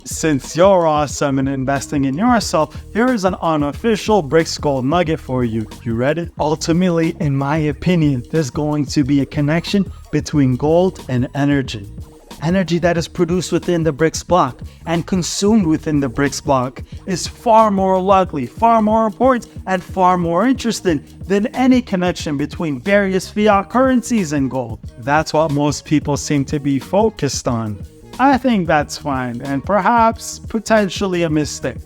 Since you're awesome and investing in yourself, here is an unofficial BRICS gold nugget for you. You ready? Ultimately, in my opinion, there's going to be a connection between gold and energy. Energy that is produced within the BRICS bloc and consumed within the BRICS bloc is far more likely, far more important, and far more interesting than any connection between various fiat currencies and gold. That's what most people seem to be focused on. I think that's fine and perhaps potentially a mistake.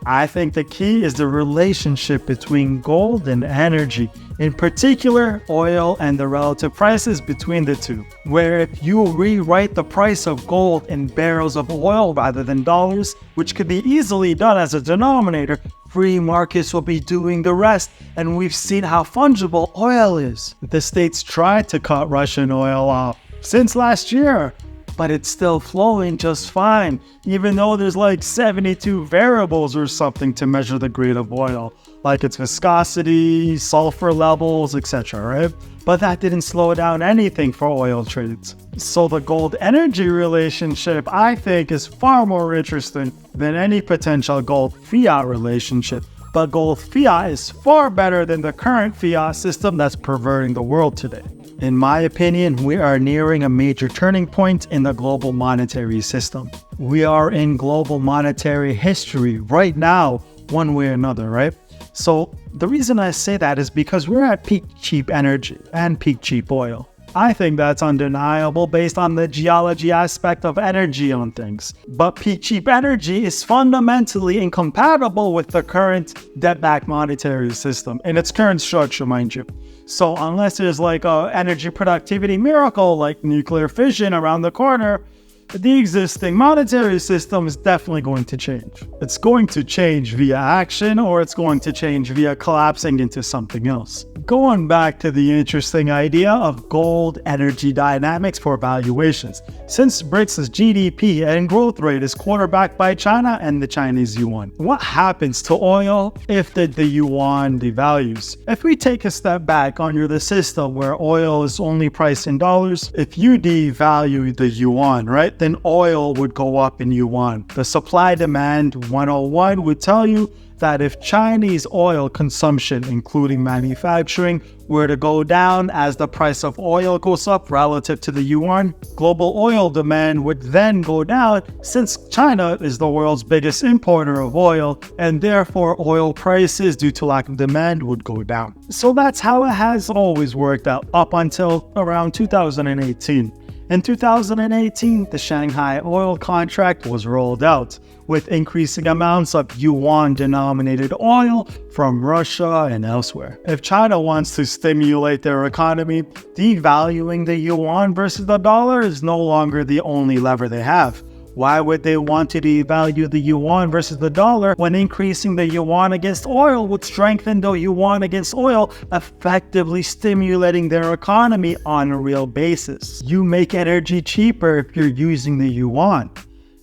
I think the key is the relationship between gold and energy, in particular oil and the relative prices between the two, where if you rewrite the price of gold in barrels of oil rather than dollars, which could be easily done as a denominator, free markets will be doing the rest, and we've seen how fungible oil is. The states tried to cut Russian oil off since last year, but it's still flowing just fine, even though there's like 72 variables or something to measure the grade of oil, like its viscosity, sulfur levels, etc., right? But that didn't slow down anything for oil trades. So the gold-energy relationship, I think, is far more interesting than any potential gold-fiat relationship. But gold fiat is far better than the current fiat system that's perverting the world today. In my opinion, we are nearing a major turning point in the global monetary system. We are in global monetary history right now, one way or another, right? So the reason I say that is because we're at peak cheap energy and peak cheap oil. I think that's undeniable based on the geology aspect of energy on things. But peak cheap energy is fundamentally incompatible with the current debt-backed monetary system in its current structure, mind you. So unless there's like a energy productivity miracle like nuclear fission around the corner, the existing monetary system is definitely going to change. It's going to change via action, or it's going to change via collapsing into something else. Going back to the interesting idea of gold energy dynamics for valuations, since BRICS' GDP and growth rate is quarterbacked by China and the Chinese yuan, what happens to oil if the yuan devalues? If we take a step back under the system where oil is only priced in dollars, if you devalue the yuan, right, then oil would go up in yuan. The supply-demand 101 would tell you that if Chinese oil consumption, including manufacturing, were to go down as the price of oil goes up relative to the yuan, global oil demand would then go down since China is the world's biggest importer of oil, and therefore oil prices due to lack of demand would go down. So that's how it has always worked out up until around 2018. In 2018, the Shanghai oil contract was rolled out, with increasing amounts of yuan-denominated oil from Russia and elsewhere. If China wants to stimulate their economy, devaluing the yuan versus the dollar is no longer the only lever they have. Why would they want to devalue the yuan versus the dollar when increasing the yuan against oil would strengthen the yuan against oil, effectively stimulating their economy on a real basis? You make energy cheaper if you're using the yuan,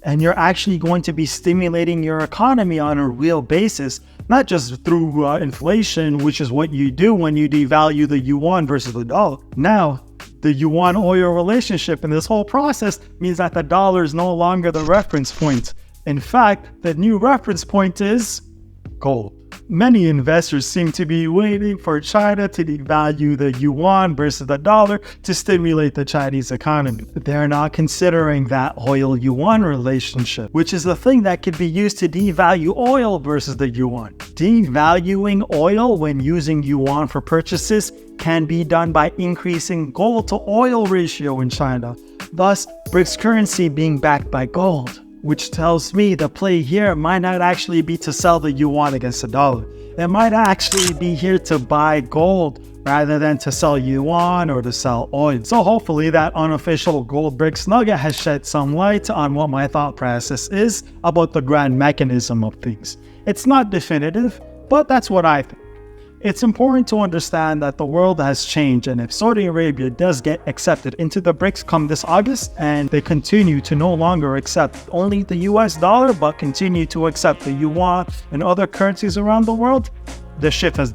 and you're actually going to be stimulating your economy on a real basis, not just through inflation, which is what you do when you devalue the yuan versus the dollar. Now, the yuan-oil relationship in this whole process means that the dollar is no longer the reference point. In fact, the new reference point is gold. Many investors seem to be waiting for China to devalue the yuan versus the dollar to stimulate the Chinese economy. They're not considering that oil-yuan relationship, which is the thing that could be used to devalue oil versus the yuan. Devaluing oil when using yuan for purchases can be done by increasing gold to oil ratio in China, thus BRICS currency being backed by gold. Which tells me the play here might not actually be to sell the yuan against the dollar. It might actually be here to buy gold rather than to sell yuan or to sell oil. So hopefully that unofficial gold BRICS nugget has shed some light on what my thought process is about the grand mechanism of things. It's not definitive, but that's what I think. It's important to understand that the world has changed, and if Saudi Arabia does get accepted into the BRICS come this August, and they continue to no longer accept only the US dollar, but continue to accept the yuan and other currencies around the world, the shift has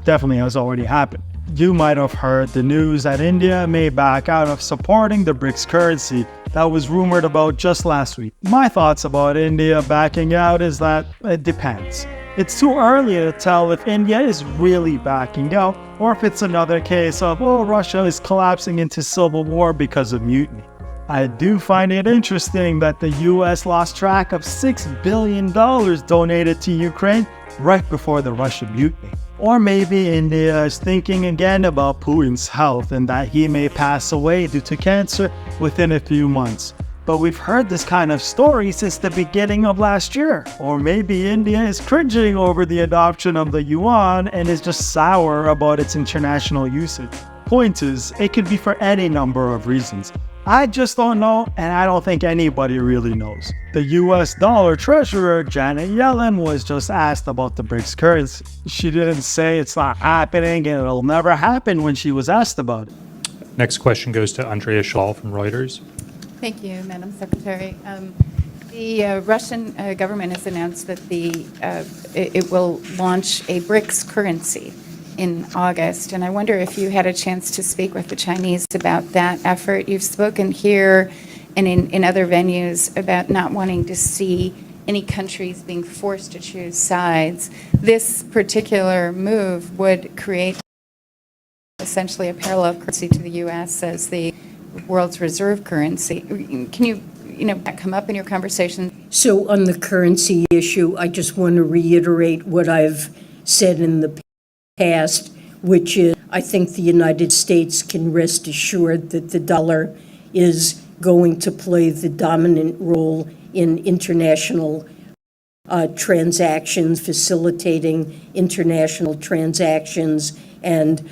already happened. You might have heard the news that India may back out of supporting the BRICS currency that was rumored about just last week. My thoughts about India backing out is that it depends. It's too early to tell if India is really backing out or if it's another case of, oh, Russia is collapsing into civil war because of mutiny. I do find it interesting that the US lost track of $6 billion donated to Ukraine right before the Russian mutiny. Or maybe India is thinking again about Putin's health and that he may pass away due to cancer within a few months. But we've heard this kind of story since the beginning of last year. Or maybe India is cringing over the adoption of the yuan and is just sour about its international usage. Point is, it could be for any number of reasons. I just don't know, and I don't think anybody really knows. The US dollar treasurer, Janet Yellen, was just asked about the BRICS currency. She didn't say it's not happening and it'll never happen when she was asked about it. Next question goes to Andrea Schall from Reuters. Thank you, Madam Secretary. The Russian government has announced that it will launch a BRICS currency in August, and I wonder if you had a chance to speak with the Chinese about that effort. You've spoken here and in other venues about not wanting to see any countries being forced to choose sides. This particular move would create essentially a parallel currency to the U.S. as the world's reserve currency. Can you come up in your conversation? So on the currency issue, I just want to reiterate what I've said in the past, which is I think the United States can rest assured that the dollar is going to play the dominant role in international transactions, facilitating international transactions, and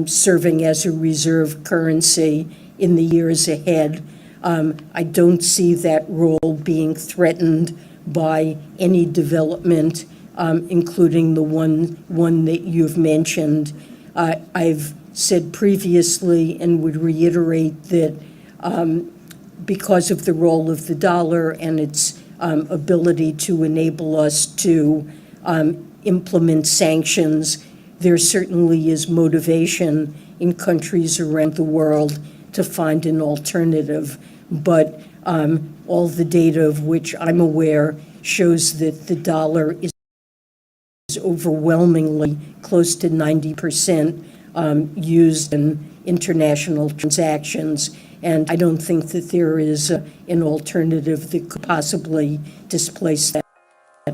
serving as a reserve currency in the years ahead. I don't see that role being threatened by any development, including the one that you've mentioned. I've said previously and would reiterate that because of the role of the dollar and its ability to enable us to implement sanctions, there certainly is motivation in countries around the world to find an alternative. But all the data of which I'm aware shows that the dollar is overwhelmingly close to 90% used in international transactions. And I don't think that there is an alternative that could possibly displace that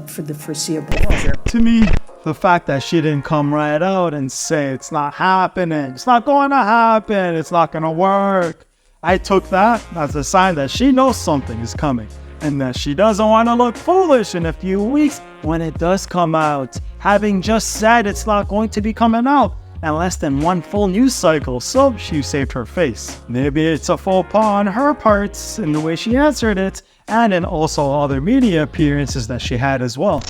for the foreseeable future. To me, the fact that she didn't come right out and say it's not happening, it's not going to happen, it's not going to work, I took that as a sign that she knows something is coming and that she doesn't want to look foolish in a few weeks when it does come out, having just said it's not going to be coming out in less than one full news cycle, so she saved her face. Maybe it's a faux pas on her part in the way she answered it, and in also other media appearances that she had as well.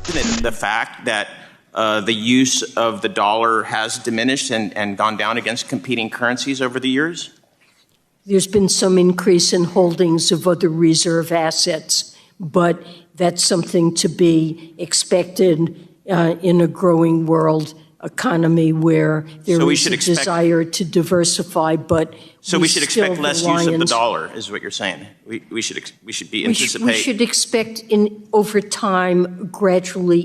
The fact that the use of the dollar has diminished and gone down against competing currencies over the years? There's been some increase in holdings of other reserve assets, but that's something to be expected in a growing world economy where there is a desire to diversify, but so we should expect less use of the dollar, is what you're saying. We should anticipate. We should expect over time gradually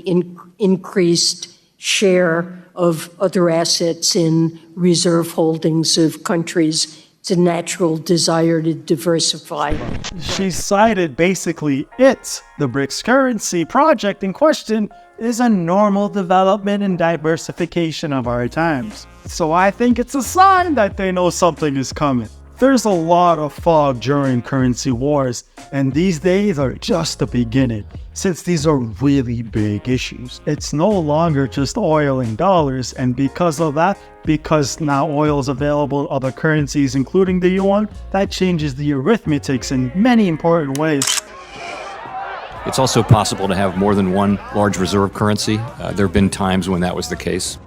increased share of other assets in reserve holdings of countries. It's a natural desire to diversify. She cited basically the BRICS currency project in question is a normal development and diversification of our times. So I think it's a sign that they know something is coming. There's a lot of fog during currency wars, and these days are just the beginning, since these are really big issues. It's no longer just oil and dollars, and because of that, because now oil is available in other currencies, including the yuan, that changes the arithmetics in many important ways. It's also possible to have more than one large reserve currency. There have been times when that was the case.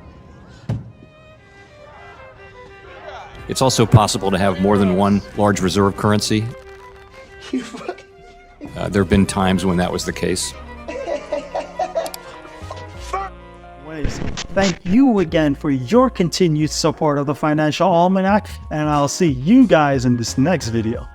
It's also possible to have more than one large reserve currency. There have been times when that was the case. Thank you again for your continued support of the Financial Almanac, and I'll see you guys in this next video.